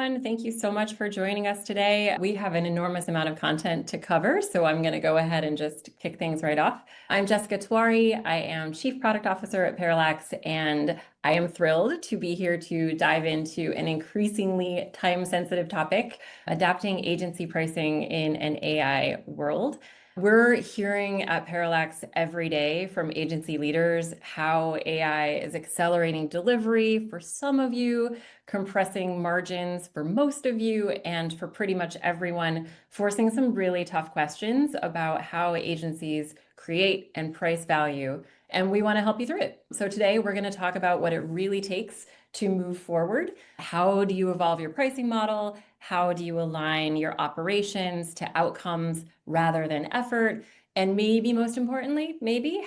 everyone. Thank you so much for joining us today. We have an enormous amount of content to cover, so I'm going to go ahead and just kick things right off. I'm Jessica Tawari. I am Chief Product Officer at Parallax, and I am thrilled to be here to dive into an increasingly time-sensitive topic, adapting agency pricing in an AI world. We're hearing at Parallax every day from agency leaders how AI is accelerating delivery for some of you, compressing margins for most of you, and for pretty much everyone, forcing some really tough questions about how agencies create and price value. And we want to help you through it. So today we're going to talk about what it really takes to move forward. How do you evolve your pricing model? How do you align your operations to outcomes rather than effort? And maybe most importantly,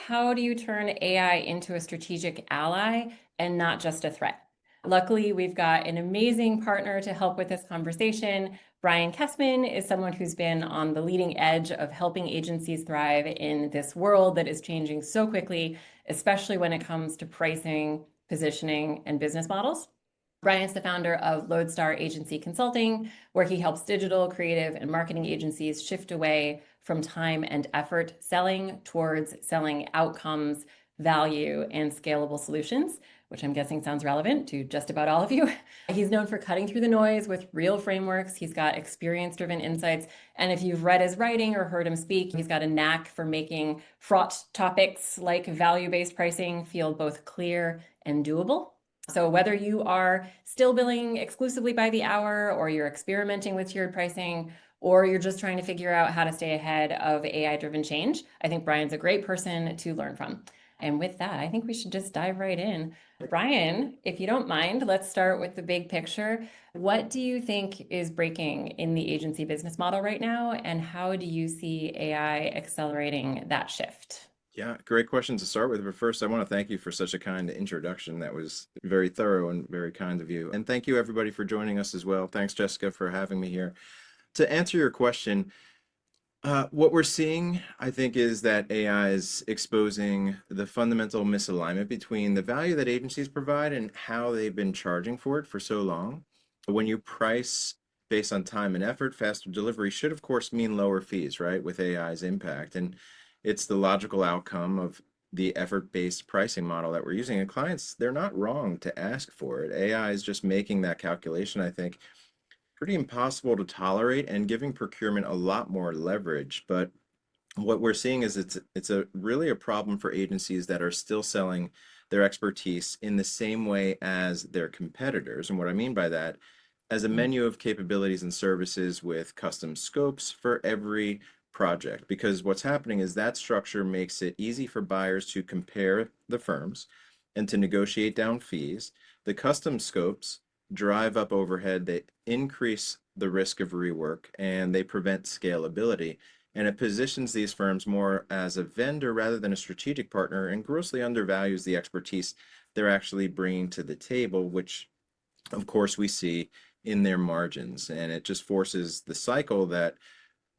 how do you turn AI into a strategic ally and not just a threat? Luckily, we've got an amazing partner to help with this conversation. Brian Kessman is someone who's been on the leading edge of helping agencies thrive in this world that is changing so quickly, especially when it comes to pricing, positioning, and business models. Brian's the founder of Lodestar Agency Consulting, where he helps digital, creative, and marketing agencies shift away from time and effort selling towards selling outcomes, value, and scalable solutions, which I'm guessing sounds relevant to just about all of you. He's known for cutting through the noise with real frameworks. He's got experience-driven insights. And if you've read his writing or heard him speak, he's got a knack for making fraught topics like value-based pricing feel both clear and doable. So whether you are still billing exclusively by the hour, or you're experimenting with tiered pricing, or you're just trying to figure out how to stay ahead of AI-driven change, I think Brian's a great person to learn from. And with that, I think we should just dive right in. Brian, if you don't mind, let's start with the big picture. What do you think is breaking in the agency business model right now, and how do you see AI accelerating that shift? Yeah, great question to start with. But first, I want to thank you for such a kind introduction. That was very thorough and very kind of you. And thank you, everybody, for joining us as well. Thanks, Jessica, for having me here. To answer your question, what we're seeing, I think, is that AI is exposing the fundamental misalignment between the value that agencies provide and how they've been charging for it for so long. When you price based on time and effort, faster delivery should, of course, mean lower fees, right, with AI's impact. And it's the logical outcome of the effort-based pricing model that we're using. And clients, they're not wrong to ask for it. AI is just making that calculation, I think, pretty impossible to tolerate and giving procurement a lot more leverage. But what we're seeing is it's a really a problem for agencies that are still selling their expertise in the same way as their competitors. And what I mean by that, as a menu of capabilities and services with custom scopes for every project. Because what's happening is that structure makes it easy for buyers to compare the firms and to negotiate down fees. The custom scopes drive up overhead, they increase the risk of rework, and they prevent scalability. And it positions these firms more as a vendor rather than a strategic partner, and grossly undervalues the expertise they're actually bringing to the table, which of course we see in their margins. And it just forces the cycle that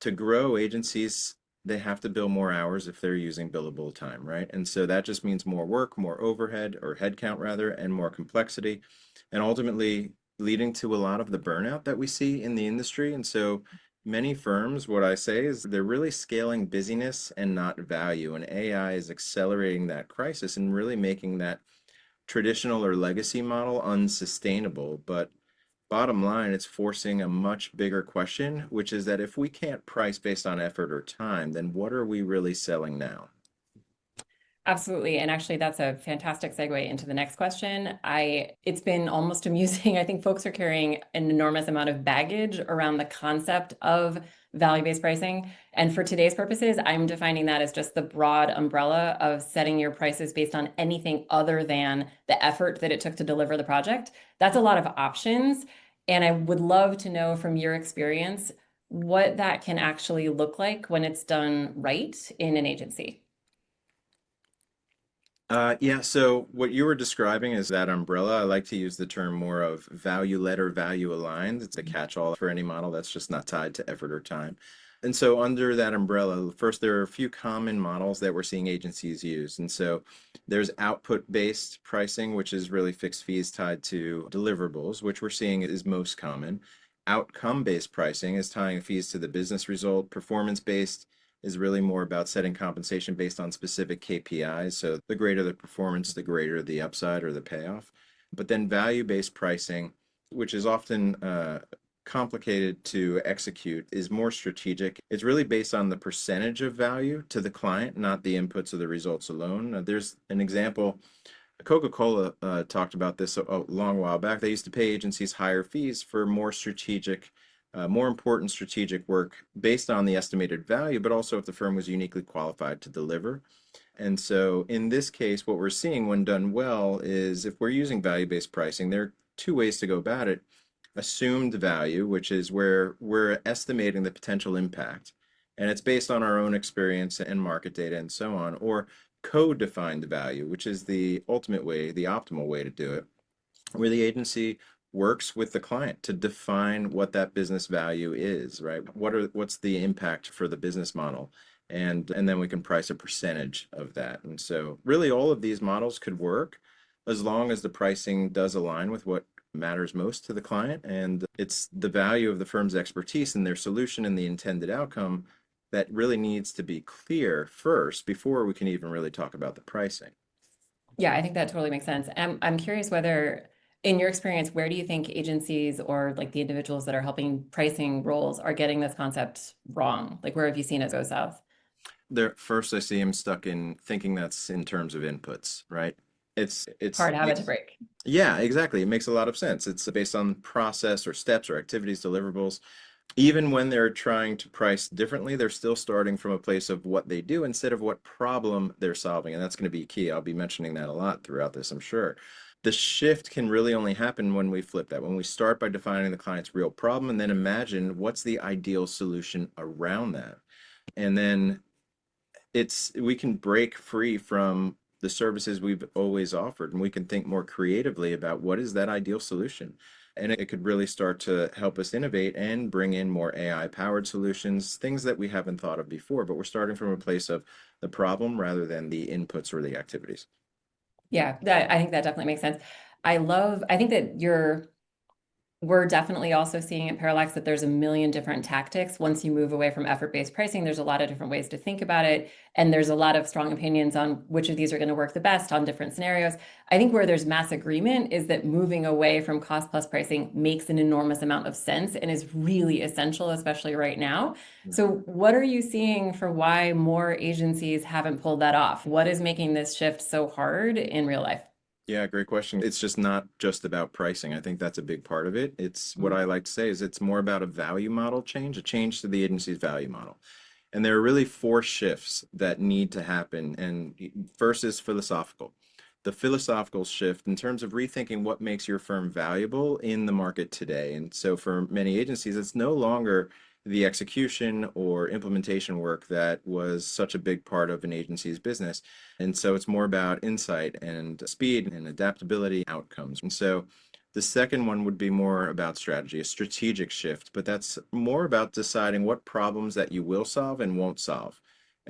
to grow agencies, they have to bill more hours if they're using billable time, right? And so that just means more work, more overhead, or headcount rather, and more complexity, and ultimately leading to a lot of the burnout that we see in the industry. And so many firms, what I say is they're really scaling busyness and not value, and AI is accelerating that crisis and really making that traditional or legacy model unsustainable. But bottom line, it's forcing a much bigger question, which is that if we can't price based on effort or time, then what are we really selling now? Absolutely. And actually, that's a fantastic segue into the next question. It's been almost amusing. I think folks are carrying an enormous amount of baggage around the concept of value-based pricing. And for today's purposes, I'm defining that as just the broad umbrella of setting your prices based on anything other than the effort that it took to deliver the project. That's a lot of options. And I would love to know from your experience what that can actually look like when it's done right in an agency. Yeah, so what you were describing is that umbrella. I like to use the term more of value-led or value-aligned. It's a catch-all for any model that's just not tied to effort or time. And so under that umbrella, first, there are a few common models that we're seeing agencies use. And so there's output-based pricing, which is really fixed fees tied to deliverables, which we're seeing is most common. Outcome-based pricing is tying fees to the business result. Performance-based is really more about setting compensation based on specific KPIs. So the greater the performance, the greater the upside or the payoff. But then value-based pricing, which is often complicated to execute, is more strategic. It's really based on the percentage of value to the client, not the inputs or the results alone. There's an example. Coca-Cola talked about this a long while back. They used to pay agencies higher fees for more strategic, more important strategic work based on the estimated value, but also if the firm was uniquely qualified to deliver. And so in this case, what we're seeing when done well is if we're using value-based pricing, there are two ways to go about it. Assumed value, which is where we're estimating the potential impact, and it's based on our own experience and market data and so on, or code-defined value, which is the ultimate way, the optimal way to do it, where the agency works with the client to define what that business value is, right? What's the impact for the business model? And then we can price a percentage of that. And so really all of these models could work as long as the pricing does align with what matters most to the client. And it's the value of the firm's expertise and their solution and the intended outcome that really needs to be clear first before we can even really talk about the pricing. Yeah, I think that totally makes sense. I'm curious whether, in your experience, where do you think agencies or like the individuals that are helping pricing roles are getting this concept wrong? Like, where have you seen it go south? There, first I see him stuck in thinking that's in terms of inputs, right? It's Hard habit to break. yeah, exactly. It makes a lot of sense. It's based on process or steps or activities, deliverables. Even when they're trying to price differently, they're still starting from a place of what they do instead of what problem they're solving. And that's going to be key. I'll be mentioning that a lot throughout this, I'm sure. The shift can really only happen when we flip that, when we start by defining the client's real problem and then imagine what's the ideal solution around that. And then we can break free from the services we've always offered and we can think more creatively about what is that ideal solution. And it could really start to help us innovate and bring in more AI powered solutions, things that we haven't thought of before, but we're starting from a place of the problem rather than the inputs or the activities. Yeah, I think that definitely makes sense. I think that we're definitely also seeing at Parallax that there's a million different tactics. Once you move away from effort-based pricing, there's a lot of different ways to think about it. And there's a lot of strong opinions on which of these are going to work the best on different scenarios. I think where there's mass agreement is that moving away from cost plus pricing makes an enormous amount of sense and is really essential, especially right now. So what are you seeing for why more agencies haven't pulled that off? What is making this shift so hard in real life? Yeah, great question. It's just not just about pricing. I think that's a big part of it. It's what I like to say is it's more about a value model change, a change to the agency's value model. And there are really four shifts that need to happen. And first is philosophical. The philosophical shift in terms of rethinking what makes your firm valuable in the market today. And so for many agencies, it's no longer the execution or implementation work that was such a big part of an agency's business. And so it's more about insight and speed and adaptability outcomes. And so the second one would be more about strategy, a strategic shift, but that's more about deciding what problems that you will solve and won't solve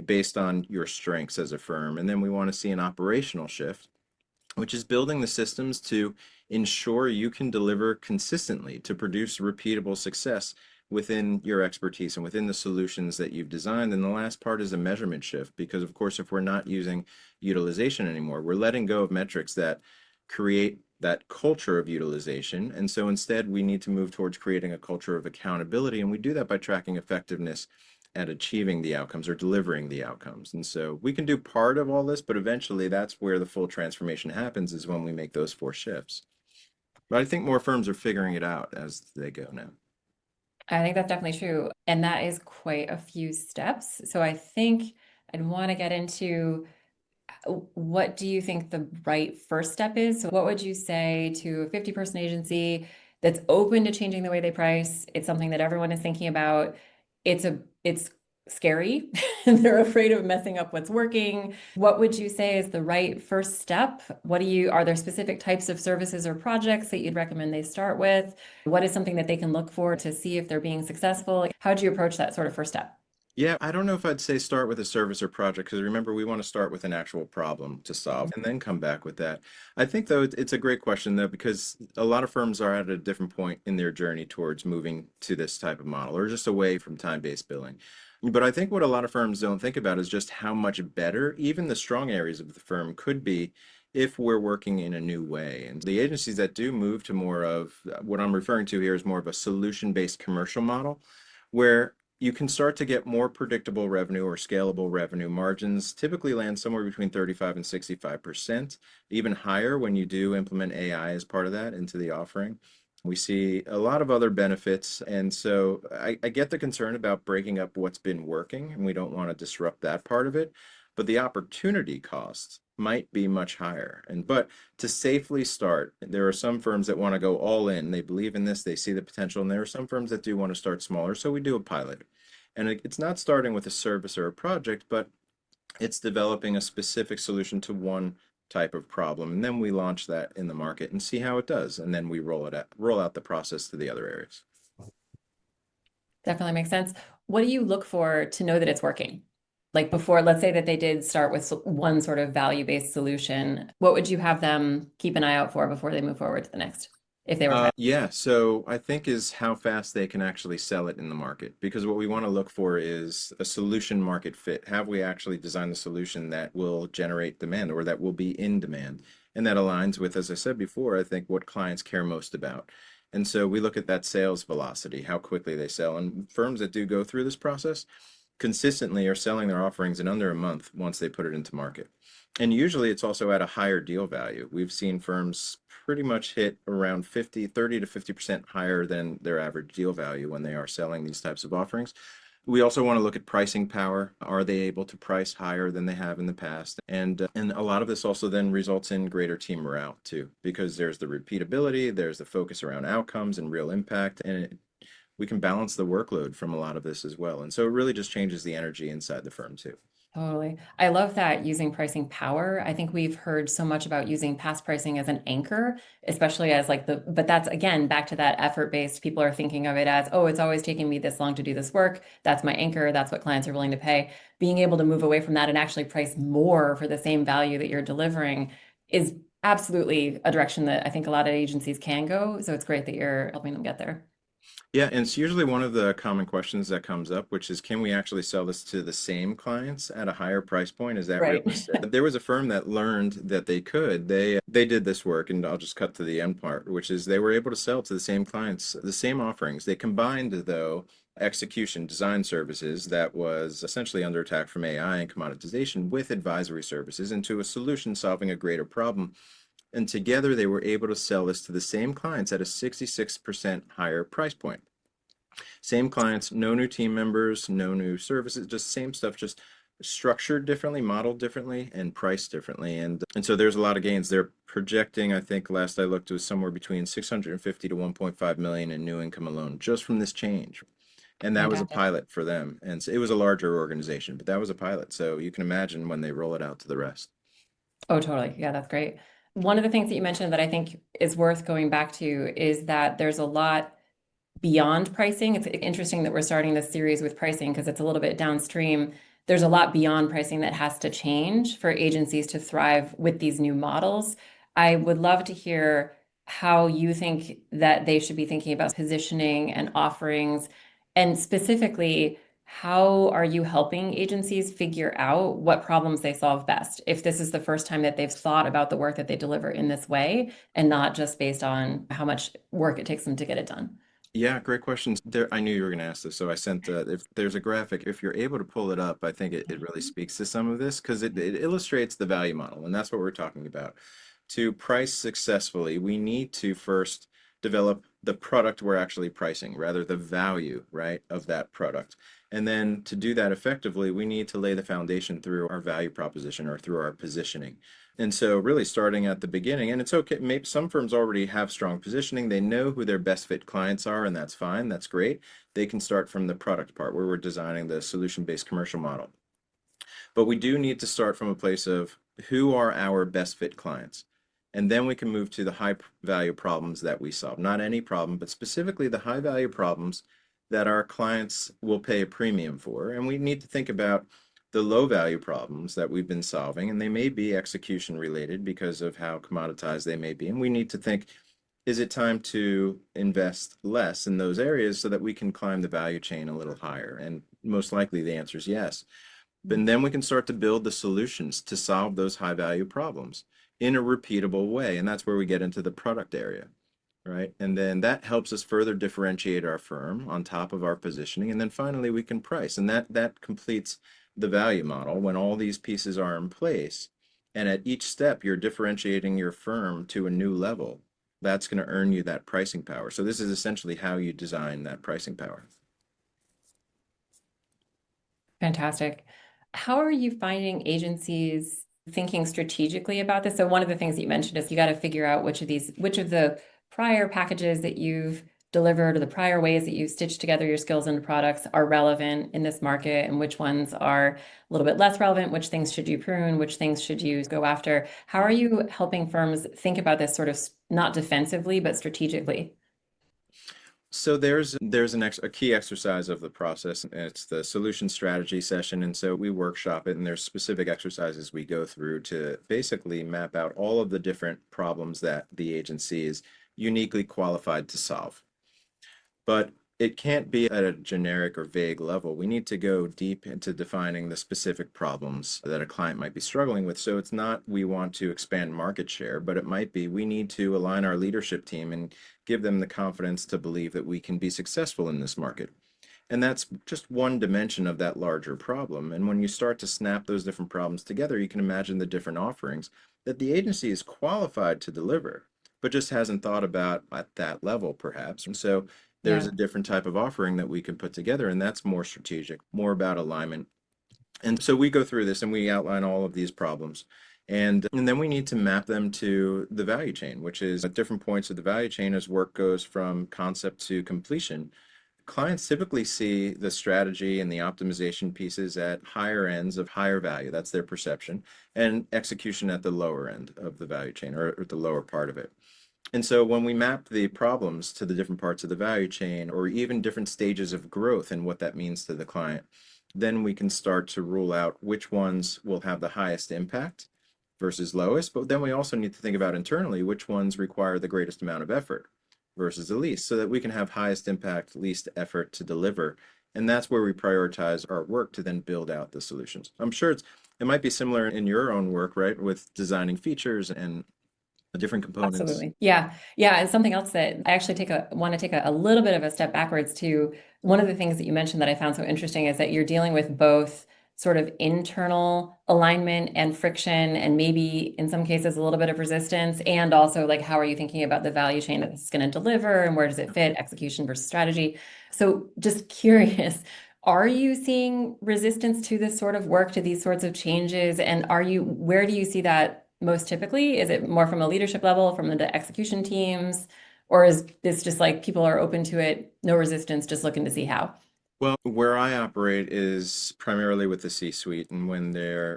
based on your strengths as a firm. And then we want to see an operational shift, which is building the systems to ensure you can deliver consistently to produce repeatable success within your expertise and within the solutions that you've designed. And the last part is a measurement shift, because of course, if we're not using utilization anymore, we're letting go of metrics that create that culture of utilization. And so instead, we need to move towards creating a culture of accountability. And we do that by tracking effectiveness at achieving the outcomes or delivering the outcomes. And so we can do part of all this, but eventually that's where the full transformation happens, is when we make those four shifts. But I think more firms are figuring it out as they go now. I think that's definitely true. And that is quite a few steps. So I think I'd want to get into what do you think the right first step is? So what would you say to a 50-person agency that's open to changing the way they price? It's something that everyone is thinking about. It's scary. They're afraid of messing up what's working. What would you say is the right first step? Are there specific types of services or projects that you'd recommend they start with? What is something that they can look for to see if they're being successful? How do you approach that sort of first step? Yeah, I don't know if I'd say start with a service or project because remember, we want to start with an actual problem to solve and then come back with that. I think, though, it's a great question, though, because a lot of firms are at a different point in their journey towards moving to this type of model or just away from time-based billing. But I think what a lot of firms don't think about is just how much better even the strong areas of the firm could be if we're working in a new way. And the agencies that do move to more of what I'm referring to here is more of a solution-based commercial model where you can start to get more predictable revenue or scalable revenue. Margins typically land somewhere between 35 and 65%, even higher when you do implement AI as part of that into the offering. We see a lot of other benefits. And so I get the concern about breaking up what's been working, and we don't want to disrupt that part of it. But the opportunity cost might be much higher. But to safely start, there are some firms that want to go all in. They believe in this, they see the potential, and there are some firms that do want to start smaller. So we do a pilot. And it's not starting with a service or a project, but it's developing a specific solution to one type of problem. And then we launch that in the market and see how it does. And then we roll out the process to the other areas. Definitely makes sense. What do you look for to know that it's working? Like before, let's say that they did start with one sort of value-based solution. What would you have them keep an eye out for before they move forward to the next, if they were pilot? Yeah, so I think is how fast they can actually sell it in the market. Because what we want to look for is a solution market fit. Have we actually designed a solution that will generate demand or that will be in demand? And that aligns with, as I said before, I think what clients care most about. And so we look at that sales velocity, how quickly they sell. And firms that do go through this process consistently are selling their offerings in under a month once they put it into market. And usually it's also at a higher deal value. We've seen firms pretty much hit around 30 to 50% higher than their average deal value when they are selling these types of offerings. We also want to look at pricing power. Are they able to price higher than they have in the past? And a lot of this also then results in greater team morale too, because there's the repeatability, there's the focus around outcomes and real impact, and we can balance the workload from a lot of this as well. And so it really just changes the energy inside the firm too. Totally. I love that using pricing power. I think we've heard so much about using past pricing as an anchor, especially as like but that's again back to that effort based. People are thinking of it as, oh, it's always taking me this long to do this work. That's my anchor. That's what clients are willing to pay. Being able to move away from that and actually price more for the same value that you're delivering is absolutely a direction that I think a lot of agencies can go. So it's great that you're helping them get there. Yeah, and it's usually one of the common questions that comes up, which is, can we actually sell this to the same clients at a higher price point? Is that Right. realistic? There was a firm that learned that they could. They did this work, and I'll just cut to the end part, which is they were able to sell to the same clients, the same offerings. They combined, though, execution design services that was essentially under attack from AI and commoditization with advisory services into a solution solving a greater problem. And together they were able to sell this to the same clients at a 66% higher price point. Same clients, no new team members, no new services, just same stuff, just structured differently, modeled differently, and priced differently. And so there's a lot of gains. They're projecting, I think last I looked, it was somewhere between 650 to 1.5 million in new income alone, just from this change. And that was a Fantastic. pilot for them. And so it was a larger organization, but that was a pilot. So you can imagine when they roll it out to the rest. Oh, totally. Yeah, that's great. One of the things that you mentioned that I think is worth going back to is that there's a lot beyond pricing. It's interesting that we're starting this series with pricing because it's a little bit downstream. There's a lot beyond pricing that has to change for agencies to thrive with these new models. I would love to hear how you think that they should be thinking about positioning and offerings, and specifically, how are you helping agencies figure out what problems they solve best? If this is the first time that they've thought about the work that they deliver in this way and not just based on how much work it takes them to get it done. Yeah, great questions. There, I knew you were going to ask this, so I sent. If there's a graphic, if you're able to pull it up, I think it really speaks to some of this because it illustrates the value model, and that's what we're talking about. To price successfully, we need to first develop the product we're actually pricing, rather the value, right, of that product. And then to do that effectively, we need to lay the foundation through our value proposition or through our positioning. And so really starting at the beginning, and it's okay, maybe some firms already have strong positioning. They know who their best fit clients are, and that's fine, that's great. They can start from the product part where we're designing the solution-based commercial model. But we do need to start from a place of who are our best fit clients. And then we can move to the high value problems that we solve. Not any problem, but specifically the high value problems that our clients will pay a premium for. And we need to think about the low value problems that we've been solving, and they may be execution related because of how commoditized they may be. And we need to think, is it time to invest less in those areas so that we can climb the value chain a little higher? And most likely the answer is yes. And then we can start to build the solutions to solve those high value problems in a repeatable way. And that's where we get into the product area, right? And then that helps us further differentiate our firm on top of our positioning. And then finally we can price. And that completes the value model when all these pieces are in place. And at each step, you're differentiating your firm to a new level. That's going to earn you that pricing power. So this is essentially how you design that pricing power. Fantastic. How are you finding agencies thinking strategically about this? So one of the things that you mentioned is you got to figure out which of the prior packages that you've delivered or the prior ways that you stitched together your skills into products are relevant in this market and which ones are a little bit less relevant, which things should you prune, which things should you go after. How are you helping firms think about this sort of not defensively, but strategically? So there's a key exercise of the process, and it's the solution strategy session. And so we workshop it, and there's specific exercises we go through to basically map out all of the different problems that the agency is uniquely qualified to solve. But it can't be at a generic or vague level. We need to go deep into defining the specific problems that a client might be struggling with. So it's not we want to expand market share, but it might be we need to align our leadership team and give them the confidence to believe that we can be successful in this market. And that's just one dimension of that larger problem. And when you start to snap those different problems together, you can imagine the different offerings that the agency is qualified to deliver, but just hasn't thought about at that level, perhaps. And so there's Yeah. a different type of offering that we can put together, and that's more strategic, more about alignment. And so we go through this and we outline all of these problems. And then we need to map them to the value chain, which is at different points of the value chain as work goes from concept to completion. Clients typically see the strategy and the optimization pieces at higher ends of higher value. That's their perception, and execution at the lower end of the value chain or the lower part of it. And so when we map the problems to the different parts of the value chain or even different stages of growth and what that means to the client, then we can start to rule out which ones will have the highest impact versus lowest. But then we also need to think about internally which ones require the greatest amount of effort versus the least so that we can have highest impact, least effort to deliver. And that's where we prioritize our work to then build out the solutions. I'm sure it might be similar in your own work, right, with designing features and the different components. Absolutely. Yeah. Yeah. And something else that I actually want to take a little bit of a step backwards to one of the things that you mentioned that I found so interesting is that you're dealing with both sort of internal alignment and friction, and maybe in some cases a little bit of resistance. And also, like, how are you thinking about the value chain that it's going to deliver and where does it fit, execution versus strategy? So just curious, are you seeing resistance to this sort of work, to these sorts of changes? And where do you see that most typically? Is it more from a leadership level, from the execution teams, or is this just like people are open to it, no resistance, just looking to see how? Well, where I operate is primarily with the C-suite, and when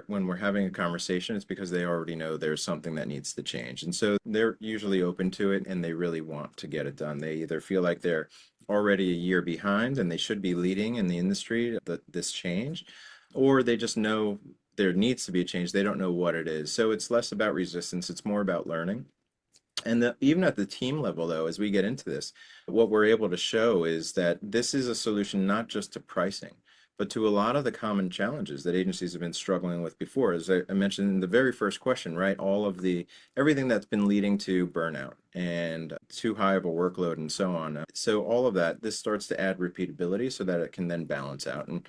we're having a conversation, it's because they already know there's something that needs to change. And so they're usually open to it and they really want to get it done. They either feel like they're already a year behind and they should be leading in the industry this change, or they just know there needs to be a change. They don't know what it is. So it's less about resistance, it's more about learning. And even at the team level, though, as we get into this, what we're able to show is that this is a solution not just to pricing, but to a lot of the common challenges that agencies have been struggling with before. As I mentioned in the very first question, right? Everything that's been leading to burnout and too high of a workload and so on. So all of that, this starts to add repeatability so that it can then balance out. And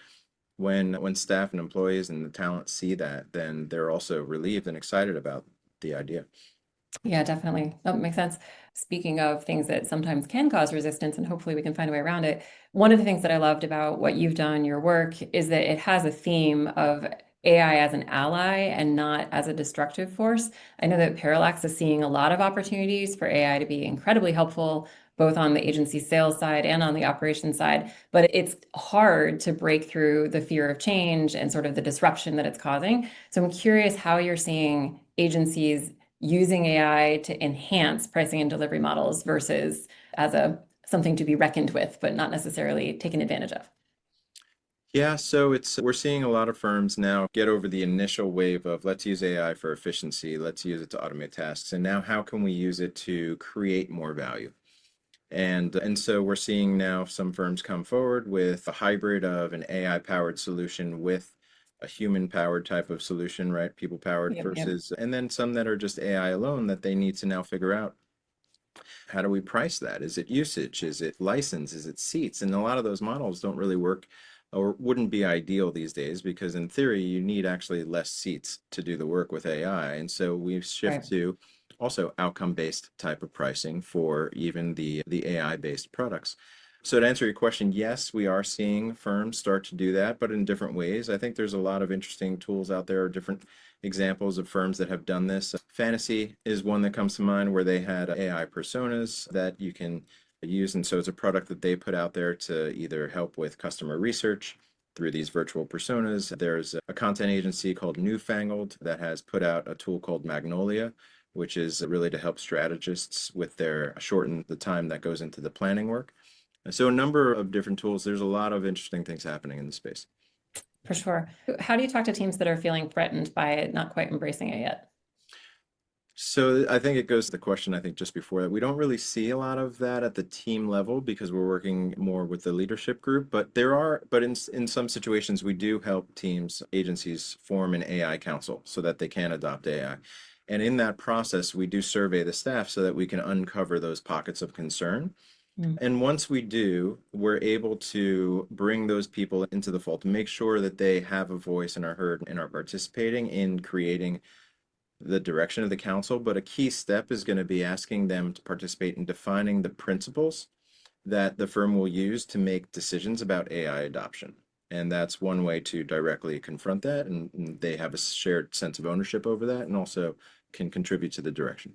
when staff and employees and the talent see that, then they're also relieved and excited about the idea. Yeah, definitely. That makes sense. Speaking of things that sometimes can cause resistance, and hopefully we can find a way around it, one of the things that I loved about what you've done, your work, is that it has a theme of AI as an ally and not as a destructive force. I know that Parallax is seeing a lot of opportunities for AI to be incredibly helpful, both on the agency sales side and on the operations side, but it's hard to break through the fear of change and sort of the disruption that it's causing. So I'm curious how you're seeing agencies using AI to enhance pricing and delivery models versus as a something to be reckoned with, but not necessarily taken advantage of. Yeah, so we're seeing a lot of firms now get over the initial wave of let's use AI for efficiency, let's use it to automate tasks, and now how can we use it to create more value? And so we're seeing now some firms come forward with a hybrid of an AI powered solution with a human powered type of solution, right? People powered Yep, yep. versus, and then some that are just AI alone that they need to now figure out how do we price that? Is it usage? Is it license? Is it seats? And a lot of those models don't really work or wouldn't be ideal these days because in theory you need actually less seats to do the work with AI. And so we've Right. shifted to also outcome-based type of pricing for even the AI-based products. So to answer your question, yes, we are seeing firms start to do that, but in different ways. I think there's a lot of interesting tools out there, different examples of firms that have done this. Fantasy is one that comes to mind where they had AI personas that you can use. And so it's a product that they put out there to either help with customer research through these virtual personas. There's a content agency called Newfangled that has put out a tool called Magnolia, which is really to help strategists with their shorten the time that goes into the planning work. And so a number of different tools. There's a lot of interesting things happening in the space. For sure. How do you talk to teams that are feeling threatened by it, not quite embracing it yet? So I think it goes to the question I think just before that. We don't really see a lot of that at the team level because we're working more with the leadership group, but in some situations we do help teams, agencies form an AI council so that they can adopt AI. And in that process, we do survey the staff so that we can uncover those pockets of concern. Mm. And once we do, we're able to bring those people into the fold to make sure that they have a voice and are heard and are participating in creating the direction of the council. But a key step is going to be asking them to participate in defining the principles that the firm will use to make decisions about AI adoption. And that's one way to directly confront that. And they have a shared sense of ownership over that and also can contribute to the direction.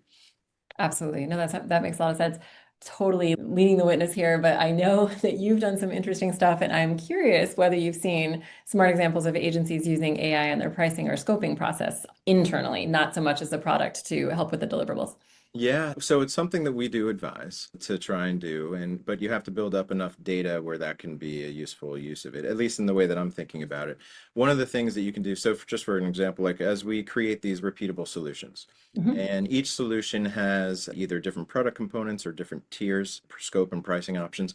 Absolutely. No, that makes a lot of sense. Totally leading the witness here, but I know that you've done some interesting stuff, and I'm curious whether you've seen smart examples of agencies using AI in their pricing or scoping process internally, not so much as a product to help with the deliverables. Yeah, so it's something that we do advise to try and do, and but you have to build up enough data where that can be a useful use of it, at least in the way that I'm thinking about it. One of the things that you can do, so just for an example, like as we create these repeatable solutions, Mhm. and each solution has either different product components or different tiers, scope and pricing options.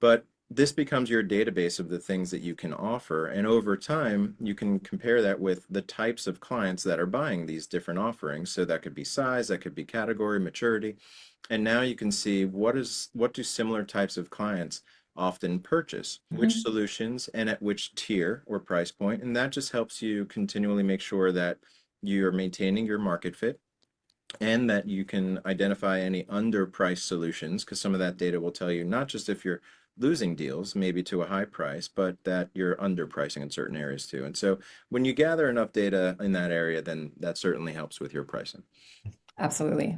But this becomes your database of the things that you can offer. And over time, you can compare that with the types of clients that are buying these different offerings. So that could be size, that could be category, maturity. And now you can see what do similar types of clients often purchase, which Mhm. solutions and at which tier or price point. And that just helps you continually make sure that you're maintaining your market fit and that you can identify any underpriced solutions because some of that data will tell you not just if you're losing deals, maybe to a high price, but that you're underpricing in certain areas too. And so when you gather enough data in that area, then that certainly helps with your pricing. Absolutely.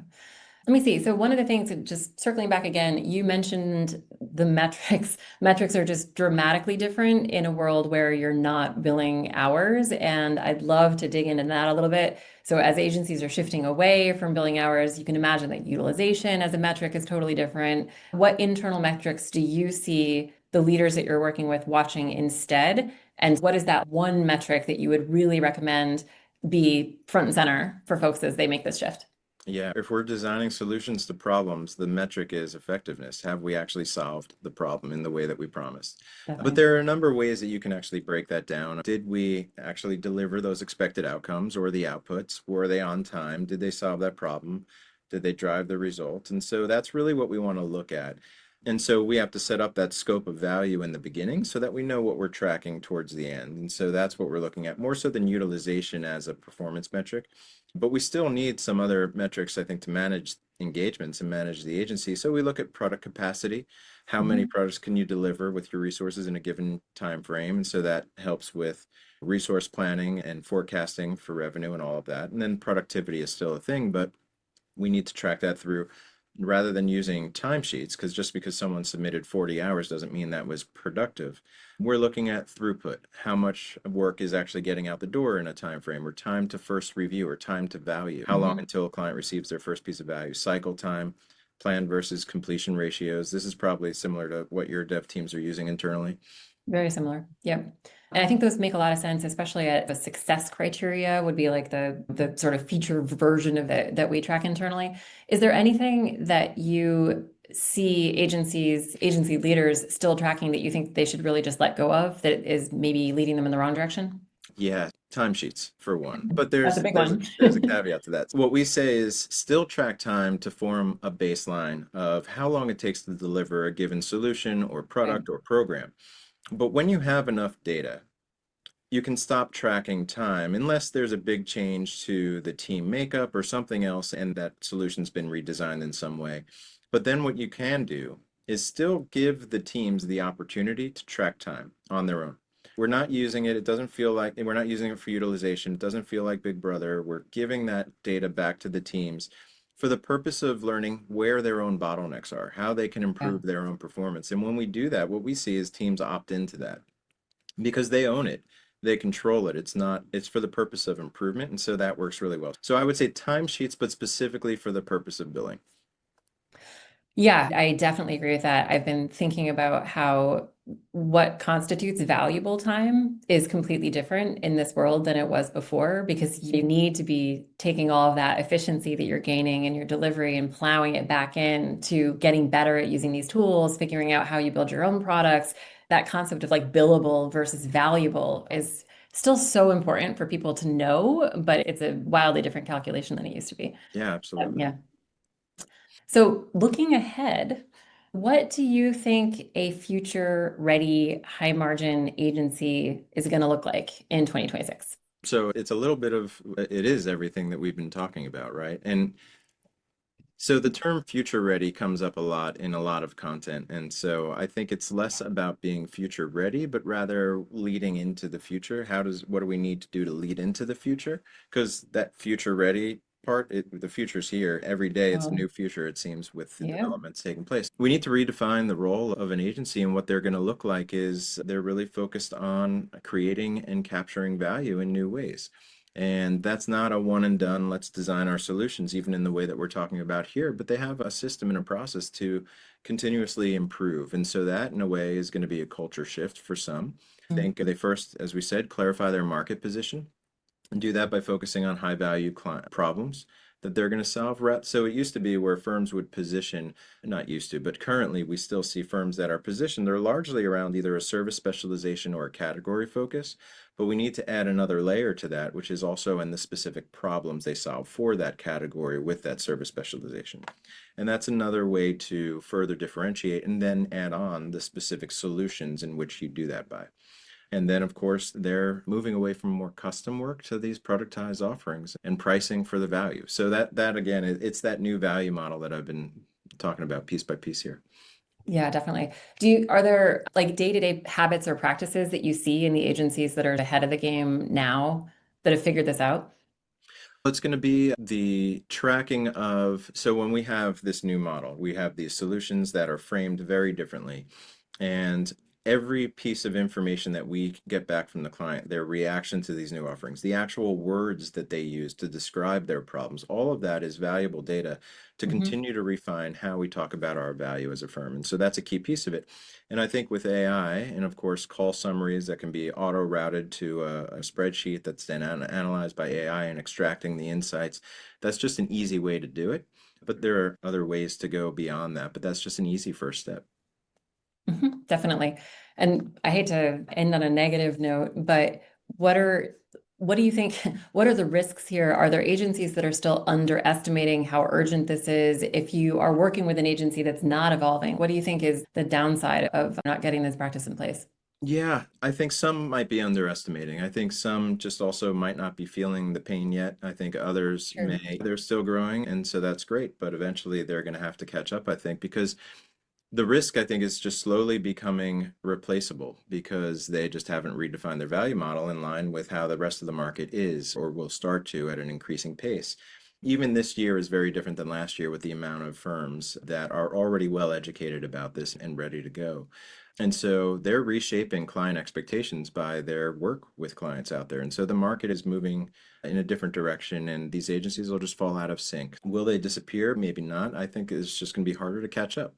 Let me see. So one of the things, just circling back again, you mentioned the metrics. Metrics are just dramatically different in a world where you're not billing hours. And I'd love to dig into that a little bit. So as agencies are shifting away from billing hours, you can imagine that utilization as a metric is totally different. What internal metrics do you see the leaders that you're working with watching instead? And what is that one metric that you would really recommend be front and center for folks as they make this shift? Yeah, if we're designing solutions to problems, the metric is effectiveness. Have we actually solved the problem in the way that we promised? But Definitely. there are a number of ways that you can actually break that down. Did we actually deliver those expected outcomes or the outputs? Were they on time? Did they solve that problem? Did they drive the result? And so that's really what we want to look at. And so we have to set up that scope of value in the beginning so that we know what we're tracking towards the end. And so that's what we're looking at, more so than utilization as a performance metric. But we still need some other metrics, I think, to manage engagements and manage the agency. So we look at product capacity. How many Mhm. products can you deliver with your resources in a given time frame? And so that helps with resource planning and forecasting for revenue and all of that. And then productivity is still a thing, but we need to track that through rather than using timesheets, because just because someone submitted 40 hours doesn't mean that was productive. We're looking at throughput, how much work is actually getting out the door in a time frame, or time to first review, or time to value, how long Mhm. until a client receives their first piece of value, cycle time, plan versus completion ratios. This is probably similar to what your dev teams are using internally. Very similar. Yep. And I think those make a lot of sense, especially at the success criteria would be like the sort of feature version of it that we track internally. Is there anything that you see agency leaders still tracking that you think they should really just let go of that is maybe leading them in the wrong direction? Yeah, timesheets for one. But That's there's a big there's a, one. there's a caveat to that. What we say is still track time to form a baseline of how long it takes to deliver a given solution or Right. product or program. But when you have enough data, you can stop tracking time unless there's a big change to the team makeup or something else and that solution's been redesigned in some way. But then what you can do is still give the teams the opportunity to track time on their own. We're not using it. It doesn't feel like we're not using it for utilization. It doesn't feel like Big Brother. We're giving that data back to the teams for the purpose of learning where their own bottlenecks are, how they can Yeah. improve their own performance. And when we do that, what we see is teams opt into that because they own it. They control it. It's not, it's for the purpose of improvement. And so that works really well. So I would say timesheets, but specifically for the purpose of billing. Yeah, I definitely agree with that. I've been thinking about how what constitutes valuable time is completely different in this world than it was before because you need to be taking all of that efficiency that you're gaining in your delivery and plowing it back in to getting better at using these tools, figuring out how you build your own products. That concept of like billable versus valuable is still so important for people to know, but it's a wildly different calculation than it used to be. Yeah, absolutely. Yeah. So, looking ahead, what do you think a future ready high margin agency is going to look like in 2026? So it's a little bit of, it is everything that we've been talking about, right? And so the term future ready comes up a lot in a lot of content. And so I think it's less about being future ready, but rather leading into the future. What do we need to do to lead into the future? Because that future ready part, the future's here. Every day it's a Oh, new future, it seems, with the yeah. developments taking place. We need to redefine the role of an agency, and what they're going to look like is they're really focused on creating and capturing value in new ways. And that's not a one and done, let's design our solutions, even in the way that we're talking about here, but they have a system and a process to continuously improve. And so that, in a way, is going to be a culture shift for some. I think they first, as we said, clarify their market position and do that by focusing on high value client problems that they're going to solve. So it used to be where firms would position, not used to, but currently we still see firms that are positioned, they're largely around either a service specialization or a category focus. But we need to add another layer to that, which is also in the specific problems they solve for that category with that service specialization. And that's another way to further differentiate and then add on the specific solutions in which you do that by. And then, of course, they're moving away from more custom work to these productized offerings and pricing for the value. So that again, it's that new value model that I've been talking about piece by piece here. Yeah, definitely. Are there like day-to-day habits or practices that you see in the agencies that are ahead of the game now that have figured this out? It's going to be the tracking of, so when we have this new model, we have these solutions that are framed very differently. And every piece of information that we get back from the client, their reaction to these new offerings, the actual words that they use to describe their problems, all of that is valuable data to Hmm. continue to refine how we talk about our value as a firm. And so that's a key piece of it. And I think with AI, and of course, call summaries that can be auto routed to a spreadsheet that's then analyzed by AI and extracting the insights, that's just an easy way to do it. But there are other ways to go beyond that, but that's just an easy first step. Definitely. And I hate to end on a negative note, but what are what do you think? What are the risks here? Are there agencies that are still underestimating how urgent this is? If you are working with an agency that's not evolving, what do you think is the downside of not getting this practice in place? Yeah, I think some might be underestimating. I think some just also might not be feeling the pain yet. I think others Sure. may. They're still growing, and so that's great. But eventually they're going to have to catch up, I think, because the risk, I think, is just slowly becoming replaceable because they just haven't redefined their value model in line with how the rest of the market is or will start to at an increasing pace. Even this year is very different than last year with the amount of firms that are already well educated about this and ready to go. And so they're reshaping client expectations by their work with clients out there. And so the market is moving in a different direction, and these agencies will just fall out of sync. Will they disappear? Maybe not. I think it's just going to be harder to catch up.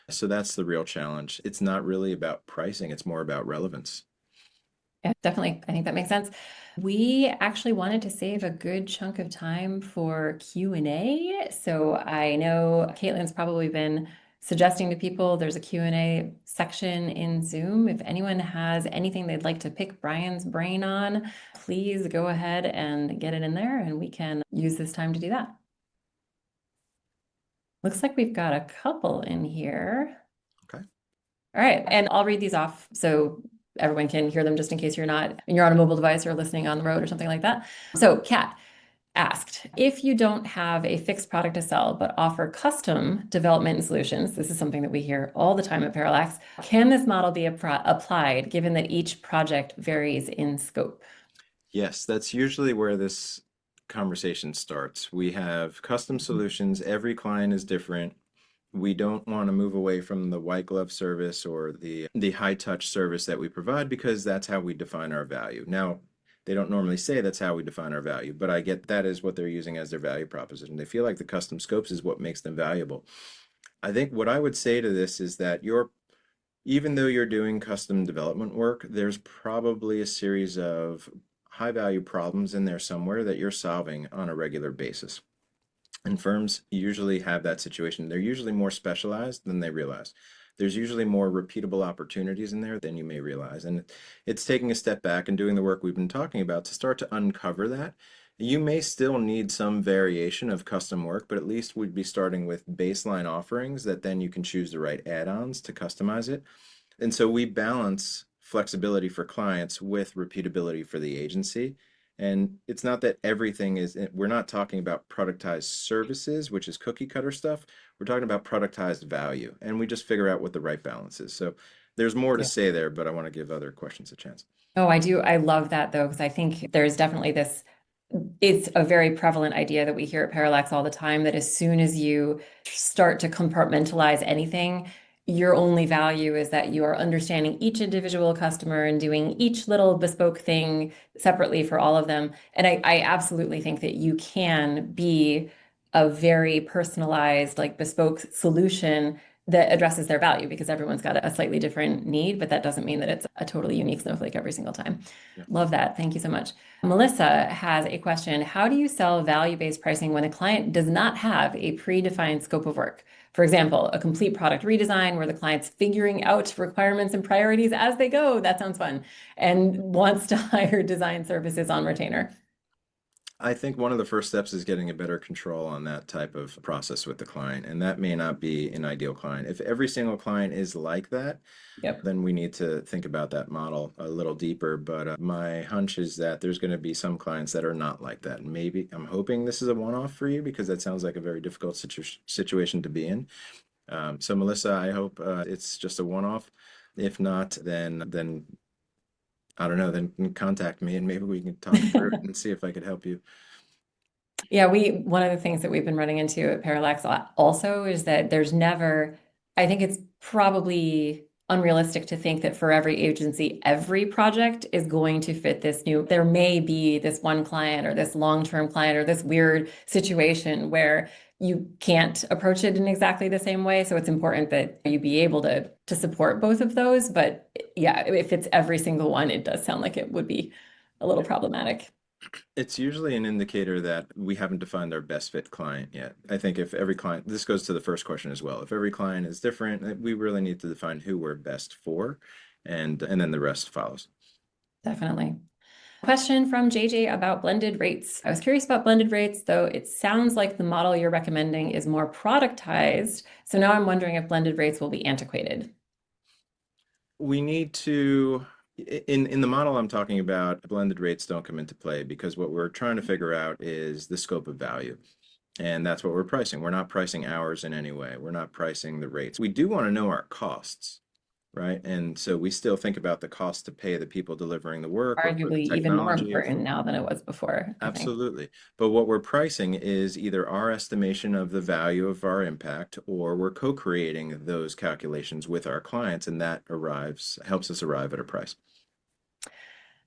So that's the real challenge. It's not really about pricing, it's more about relevance. Yeah, definitely. I think that makes sense. We actually wanted to save a good chunk of time for Q&A. So I know Caitlin's probably been suggesting to people there's a Q&A section in Zoom. If anyone has anything they'd like to pick Brian's brain on, please go ahead and get it in there and we can use this time to do that. Looks like we've got a couple in here. Okay. All right, and I'll read these off so everyone can hear them just in case you're on a mobile device or listening on the road or something like that. So Kat asked, if you don't have a fixed product to sell, but offer custom development and solutions, this is something that we hear all the time at Parallax, can this model be applied given that each project varies in scope? Yes, that's usually where this conversation starts. We have custom solutions, every client is different. We don't want to move away from the white glove service or the high touch service that we provide because that's how we define our value. Now, they don't normally say that's how we define our value, but I get that is what they're using as their value proposition. They feel like the custom scopes is what makes them valuable. I think what I would say to this is that even though you're doing custom development work, there's probably a series of high value problems in there somewhere that you're solving on a regular basis. And firms usually have that situation. They're usually more specialized than they realize. There's usually more repeatable opportunities in there than you may realize. And it's taking a step back and doing the work we've been talking about to start to uncover that. You may still need some variation of custom work, but at least we'd be starting with baseline offerings that then you can choose the right add-ons to customize it. And so we balance flexibility for clients with repeatability for the agency. And it's not that everything is, we're not talking about productized services, which is cookie cutter stuff. We're talking about productized value. And we just figure out what the right balance is. So there's more to Yeah. say there, but I want to give other questions a chance. Oh, I do. I love that though, because I think there's definitely this, it's a very prevalent idea that we hear at Parallax all the time that as soon as you start to compartmentalize anything, your only value is that you are understanding each individual customer and doing each little bespoke thing separately for all of them. And I absolutely think that you can be a very personalized, like bespoke solution that addresses their value because everyone's got a slightly different need, but that doesn't mean that it's a totally unique snowflake every single time. Yeah. Love that. Thank you so much. Melissa has a question. How do you sell value-based pricing when a client does not have a predefined scope of work? For example, a complete product redesign where the client's figuring out requirements and priorities as they go. That sounds fun. And wants to hire design services on retainer. I think one of the first steps is getting a better control on that type of process with the client, and that may not be an ideal client. If every single client is like that, Yep. then we need to think about that model a little deeper. But my hunch is that there's going to be some clients that are not like that. And maybe I'm hoping this is a one-off for you because that sounds like a very difficult situation to be in. So Melissa, I hope it's just a one-off. If not, then I don't know, then contact me and maybe we can talk through it and see if I could help you. Yeah, one of the things that we've been running into at Parallax also is that there's never, I think it's probably unrealistic to think that for every agency, every project is going to fit this there may be this one client or this long-term client or this weird situation where you can't approach it in exactly the same way. So it's important that you be able to support both of those. But yeah, if it's every single one, it does sound like it would be a little problematic. It's usually an indicator that we haven't defined our best fit client yet. I think if every client, this goes to the first question as well. If every client is different, we really need to define who we're best for, and then the rest follows. Definitely. Question from JJ about blended rates. I was curious about blended rates, though it sounds like the model you're recommending is more productized. So now I'm wondering if blended rates will be antiquated. We need to, in the model I'm talking about, blended rates don't come into play because what we're trying to figure out is the scope of value. And that's what we're pricing. We're not pricing hours in any way. We're not pricing the rates. We do want to know our costs. right? And so we still think about the cost to pay the people delivering the work or for the Arguably even more technology or important for now than it was before, I think. absolutely. But what we're pricing is either our estimation of the value of our impact, or we're co-creating those calculations with our clients, and that helps us arrive at a price.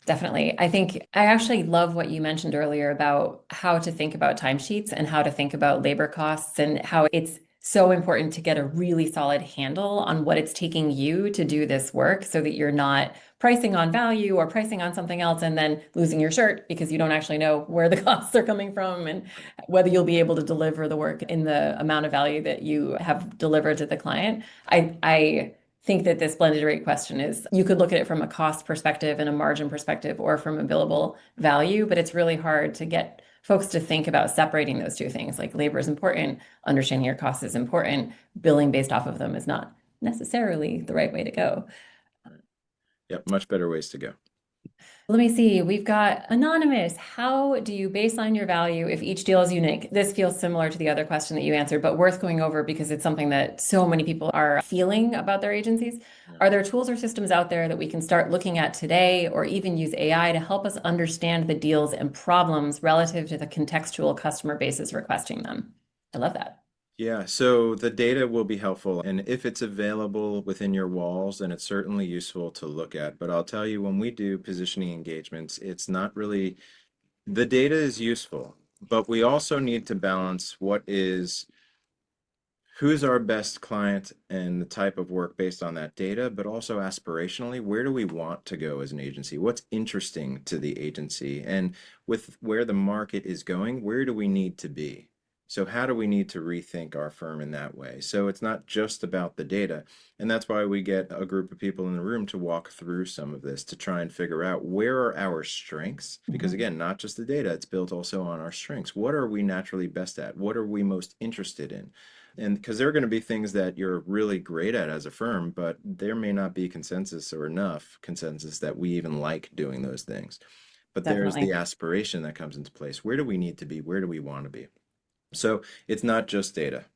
Definitely. I think I actually love what you mentioned earlier about how to think about timesheets and how to think about labor costs and how it's so important to get a really solid handle on what it's taking you to do this work so that you're not pricing on value or pricing on something else and then losing your shirt because you don't actually know where the costs are coming from and whether you'll be able to deliver the work in the amount of value that you have delivered to the client. I think that this blended rate question is you could look at it from a cost perspective and a margin perspective or from a billable value, but it's really hard to get folks to think about separating those two things. Like labor is important, understanding your cost is important, billing based off of them is not necessarily the right way to go. Yep, much better ways to go. Let me see. We've got anonymous. How do you baseline your value if each deal is unique? This feels similar to the other question that you answered, but worth going over because it's something that so many people are feeling about their agencies. Yeah. Are there tools or systems out there that we can start looking at today or even use AI to help us understand the deals and problems relative to the contextual customer bases requesting them? I love that. Yeah, so the data will be helpful, and if it's available within your walls, then it's certainly useful to look at. But I'll tell you, when we do positioning engagements, it's not really, the data is useful, but we also need to balance who's our best client and the type of work based on that data, but also aspirationally, where do we want to go as an agency? What's interesting to the agency? And with where the market is going, where do we need to be? So how do we need to rethink our firm in that way? So it's not just about the data. And that's why we get a group of people in the room to walk through some of this to try and figure out where are our strengths? Because again, not just the data, it's built also on our strengths. What are we naturally best at? What are we most interested in? And because there are going to be things that you're really great at as a firm, but there may not be consensus or enough consensus that we even like doing those things. But there's the Definitely. aspiration that comes into place. Where do we need to be? Where do we want to be? So it's not just data.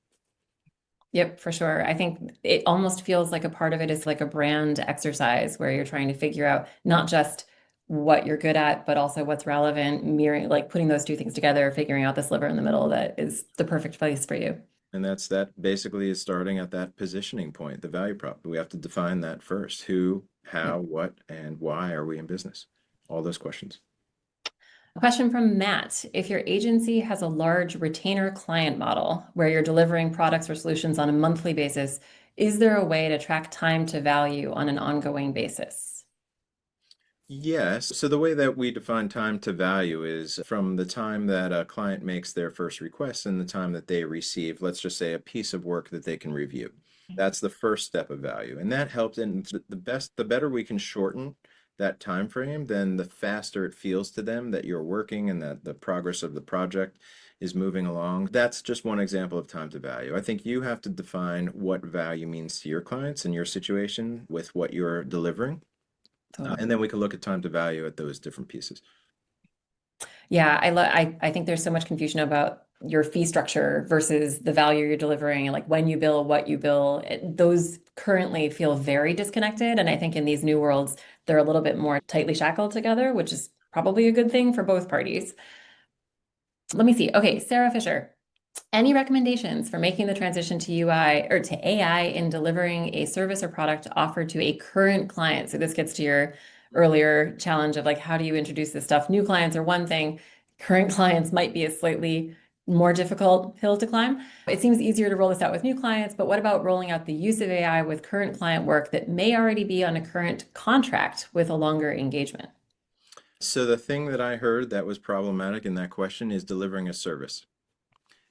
Yep, for sure. I think it almost feels like a part of it is like a brand exercise where you're trying to figure out not just what you're good at, but also what's relevant, mirroring, like putting those two things together, figuring out the sliver in the middle that is the perfect place for you. And that basically is starting at that positioning point, the value prop. We have to define that first. Who, how, Yep. what, and why are we in business? All those questions. A question from Matt. If your agency has a large retainer client model where you're delivering products or solutions on a monthly basis, is there a way to track time to value on an ongoing basis? Yes. So the way that we define time to value is from the time that a client makes their first request and the time that they receive, let's just say, a piece of work that they can review. That's the first step of value. And that helps. And the better we can shorten that time frame, then the faster it feels to them that you're working and that the progress of the project is moving along. That's just one example of time to value. I think you have to define what value means to your clients and your situation with what you're delivering. And then we can look at time to value at those different pieces. Yeah, I think there's so much confusion about your fee structure versus the value you're delivering and like when you bill, what you bill. Those currently feel very disconnected. And I think in these new worlds, they're a little bit more tightly shackled together, which is probably a good thing for both parties. Let me see. Okay, Sarah Fisher. Any recommendations for making the transition to UI or to AI in delivering a service or product offered to a current client? So this gets to your earlier challenge of like, how do you introduce this stuff? New clients are one thing. Current clients might be a slightly more difficult hill to climb. It seems easier to roll this out with new clients, but what about rolling out the use of AI with current client work that may already be on a current contract with a longer engagement? So the thing that I heard that was problematic in that question is delivering a service.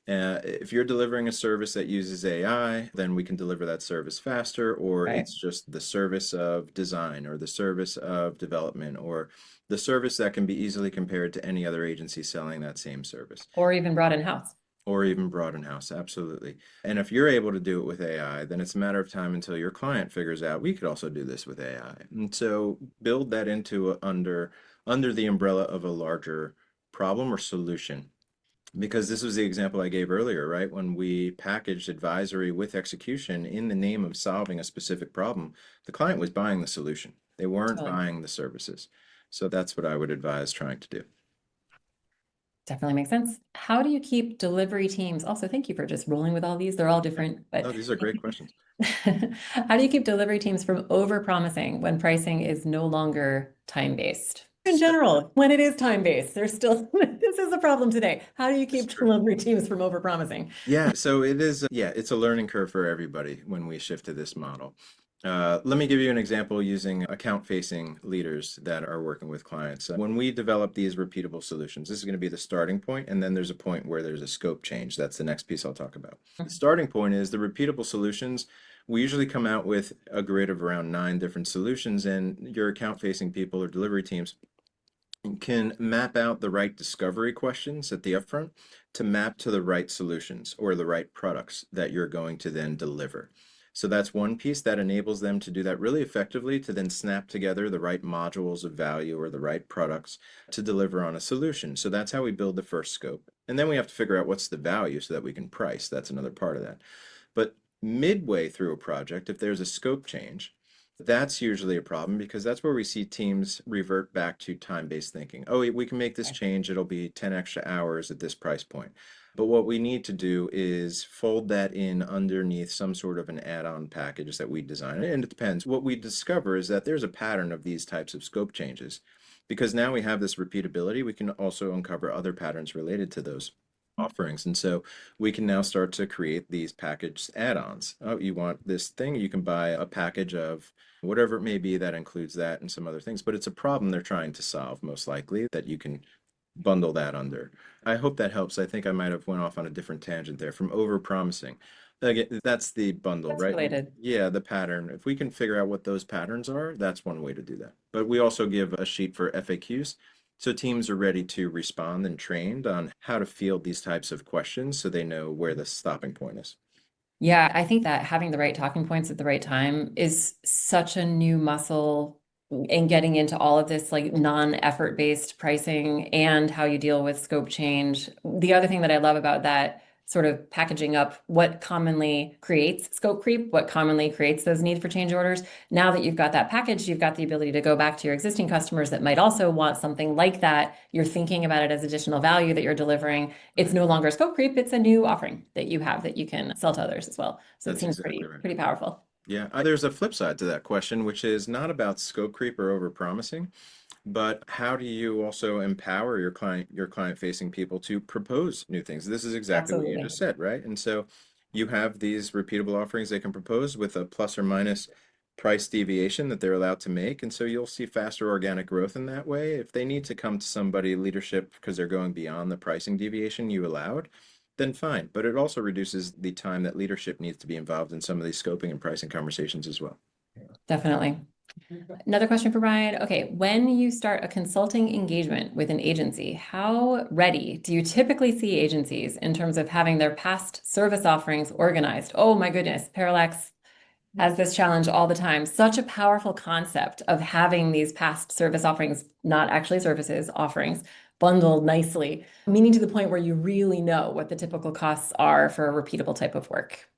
If you're delivering a service that uses AI, then we can deliver that service faster, or Right. it's just the service of design or the service of development or the service that can be easily compared to any other agency selling that same service. Or even brought in-house. Or even brought in-house, absolutely. And if you're able to do it with AI, then it's a matter of time until your client figures out we could also do this with AI. And so build that into under the umbrella of a larger problem or solution. Because this was the example I gave earlier, right? When we packaged advisory with execution in the name of solving a specific problem, the client was buying the solution. They weren't Totally. buying the services. So that's what I would advise trying to do. Definitely makes sense. How do you keep delivery teams? Also, thank you for just rolling with all these. They're all different, but No, these are great questions. how do you keep delivery teams from over-promising when pricing is no longer time-based? In So general, when it is time-based, there's still, this is a problem today. How do you it's keep true. delivery teams from over-promising? Yeah, so it is, yeah, it's a learning curve for everybody when we shift to this model. Let me give you an example using account-facing leaders that are working with clients. When we develop these repeatable solutions, this is going to be the starting point, and then there's a point where there's a scope change. That's the next piece I'll talk about. The starting point is the repeatable solutions. We usually come out with a grid of around 9 different solutions, and your account-facing people or delivery teams can map out the right discovery questions at the upfront to map to the right solutions or the right products that you're going to then deliver. So that's one piece that enables them to do that really effectively to then snap together the right modules of value or the right products to deliver on a solution. So that's how we build the first scope. And then we have to figure out what's the value so that we can price. That's another part of that. But midway through a project, if there's a scope change, that's usually a problem because that's where we see teams revert back to time-based thinking. Oh, we can make this change. It'll be 10 extra hours at this price point. But what we need to do is fold that in underneath some sort of an add-on package that we design. And it depends. What we discover is that there's a pattern of these types of scope changes. Because now we have this repeatability, we can also uncover other patterns related to those offerings. And so we can now start to create these packaged add-ons. Oh, you want this thing, you can buy a package of whatever it may be that includes that and some other things, but it's a problem they're trying to solve most likely that you can bundle that under. I hope that helps. I think I might have went off on a different tangent there from over promising. Again, that's the bundle, That's right? related. Yeah, the pattern. If we can figure out what those patterns are, that's one way to do that. But we also give a sheet for FAQs. So teams are ready to respond and trained on how to field these types of questions so they know where the stopping point is. Yeah, I think that having the right talking points at the right time is such a new muscle in getting into all of this like non-effort based pricing and how you deal with scope change. The other thing that I love about that sort of packaging up what commonly creates scope creep, what commonly creates those need for change orders. Now that you've got that package, you've got the ability to go back to your existing customers that might also want something like that. You're thinking about it as additional value that you're delivering. It's Right. no longer scope creep, it's a new offering that you have that you can sell to others as well. So it That's seems exactly right. pretty powerful. Yeah, there's a flip side to that question, which is not about scope creep or over promising, but how do you also empower your client facing people to propose new things? This is exactly what you Absolutely. just said, right? And so you have these repeatable offerings they can propose with a plus or minus price deviation that they're allowed to make. And so you'll see faster organic growth in that way. If they need to come to somebody leadership because they're going beyond the pricing deviation you allowed, then fine. But it also reduces the time that leadership needs to be involved in some of these scoping and pricing conversations as well. Definitely. Another question for Brian. Okay, when you start a consulting engagement with an agency, how ready do you typically see agencies in terms of having their past service offerings organized? Oh my goodness, Parallax has this challenge all the time. Such a powerful concept of having these past service offerings, not actually services, offerings bundled nicely, meaning to the point where you really know what the typical costs are for a repeatable type of work.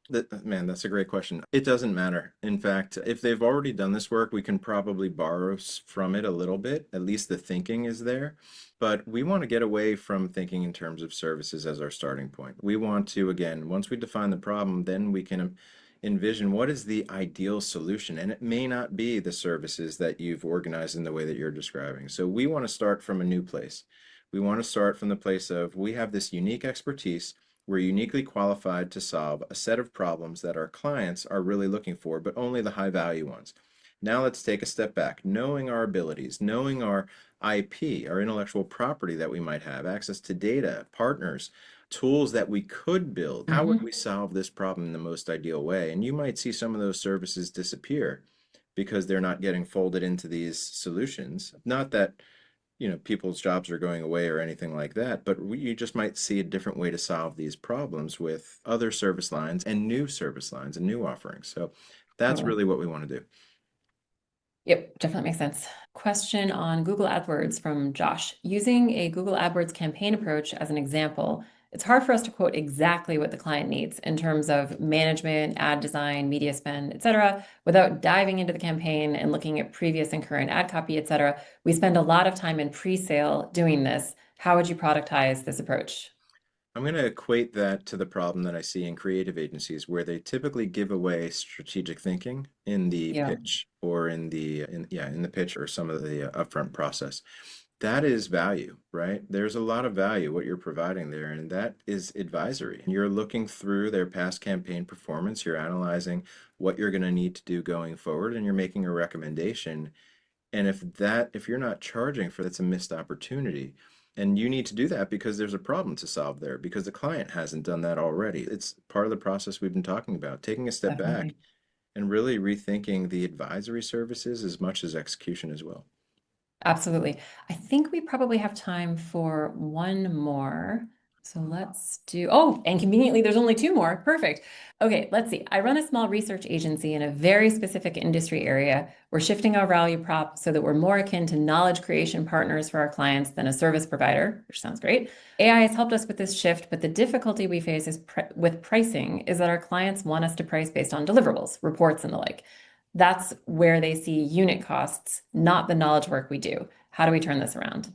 Man, that's a great question. It doesn't matter. In fact, if they've already done this work, we can probably borrow from it a little bit. At least the thinking is there. But we want to get away from thinking in terms of services as our starting point. We want to, again, once we define the problem, then we can envision what is the ideal solution. And it may not be the services that you've organized in the way that you're describing. So we want to start from a new place. We want to start from the place of we have this unique expertise. We're uniquely qualified to solve a set of problems that our clients are really looking for, but only the high value ones. Now let's take a step back, knowing our abilities, knowing our IP, our intellectual property that we might have, access to data, partners, tools that we could build. How would Mhm. we solve this problem in the most ideal way? And you might see some of those services disappear because they're not getting folded into these solutions. Not that people's jobs are going away or anything like that, but you just might see a different way to solve these problems with other service lines and new service lines and new offerings. So that's Totally. really what we want to do. Yep, definitely makes sense. Question on Google AdWords from Josh. Using a Google AdWords campaign approach as an example, it's hard for us to quote exactly what the client needs in terms of management, ad design, media spend, et cetera, without diving into the campaign and looking at previous and current ad copy, et cetera. We spend a lot of time in pre-sale doing this. How would you productize this approach? I'm going to equate that to the problem that I see in creative agencies where they typically give away strategic thinking in the Yeah, pitch or in the pitch or some of the upfront process. That is value, right? There's a lot of value what you're providing there, and that is advisory. You're looking through their past campaign performance, you're analyzing what you're going to need to do going forward, and you're making a recommendation. And if you're not charging for that's a missed opportunity. And you need to do that because there's a problem to solve there because the client hasn't done that already. It's part of the process we've been talking about, taking a step back definitely. and really rethinking the advisory services as much as execution as well. Absolutely. I think we probably have time for one more. So let's do, oh, and conveniently, there's only two more. Perfect. Okay, let's see. I run a small research agency in a very specific industry area. We're shifting our value prop so that we're more akin to knowledge creation partners for our clients than a service provider, which sounds great. AI has helped us with this shift, but the difficulty we face is with pricing is that our clients want us to price based on deliverables, reports, and the like. That's where they see unit costs, not the knowledge work we do. How do we turn this around?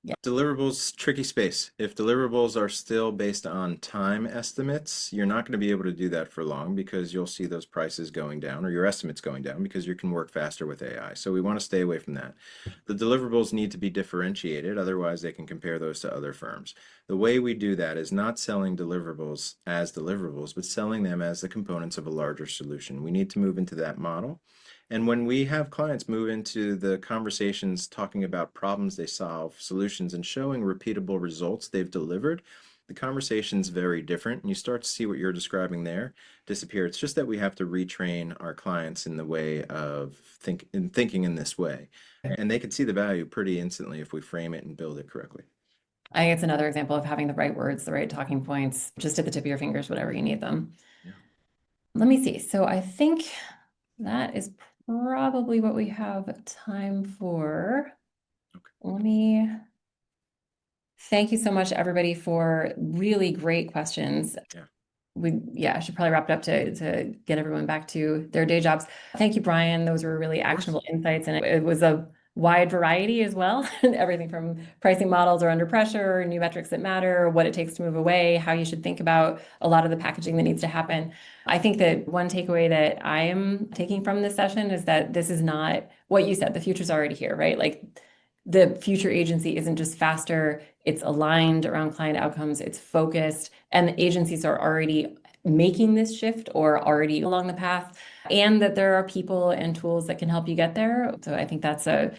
Yeah. Deliverables, tricky space. If deliverables are still based on time estimates, you're not going to be able to do that for long because you'll see those prices going down or your estimates going down because you can work faster with AI. So we want to stay away from that. The deliverables need to be differentiated, otherwise they can compare those to other firms. The way we do that is not selling deliverables as deliverables, but selling them as the components of a larger solution. We need to move into that model. And when we have clients move into the conversations talking about problems they solve, solutions, and showing repeatable results they've delivered, the conversation's very different. And you start to see what you're describing there disappear. It's just that we have to retrain our clients in the way of thinking in this way. And they can see the value pretty instantly if we frame it and build it correctly. I think it's another example of having the right words, the right talking points, just at the tip of your fingers, whatever you need them. Yeah. Let me see. So I think that is probably what we have time for. Okay. Let me thank you so much, everybody, for really great questions. Yeah. I should probably wrap it up to get everyone back to their day jobs. Thank you, Brian. Those were really Of course. actionable insights, and it was a wide variety as well. Everything from pricing models are under pressure, new metrics that matter, what it takes to move away, how you should think about a lot of the packaging that needs to happen. I think that one takeaway that I am taking from this session is that this is not what you said, the future's already here, right? Like the future agency isn't just faster, it's aligned around client outcomes, it's focused, and the agencies are already making this shift or already along the path, and that there are people and tools that can help you get there. So I think that's a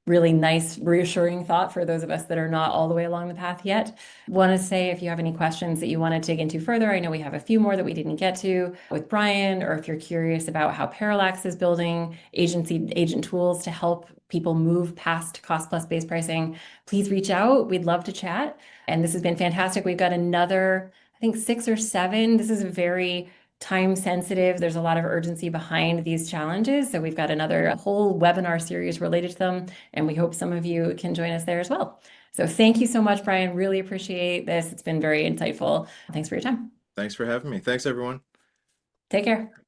really nice, reassuring thought for those of us that are not all the way along the path yet. Want to say if you have any questions that you want to dig into further, I know we have a few more that we didn't get to with Brian, or if you're curious about how Parallax is building agent tools to help people move past cost plus base pricing, please reach out. We'd love to chat. And this has been fantastic. We've got another, I think, 6 or 7. This is a very time sensitive. There's a lot of urgency behind these challenges. So we've got another whole webinar series related to them, and we hope some of you can join us there as well. So thank you so much, Brian. Really appreciate this. It's been very insightful. Thanks for your time. Thanks for having me. Thanks, everyone. Take care.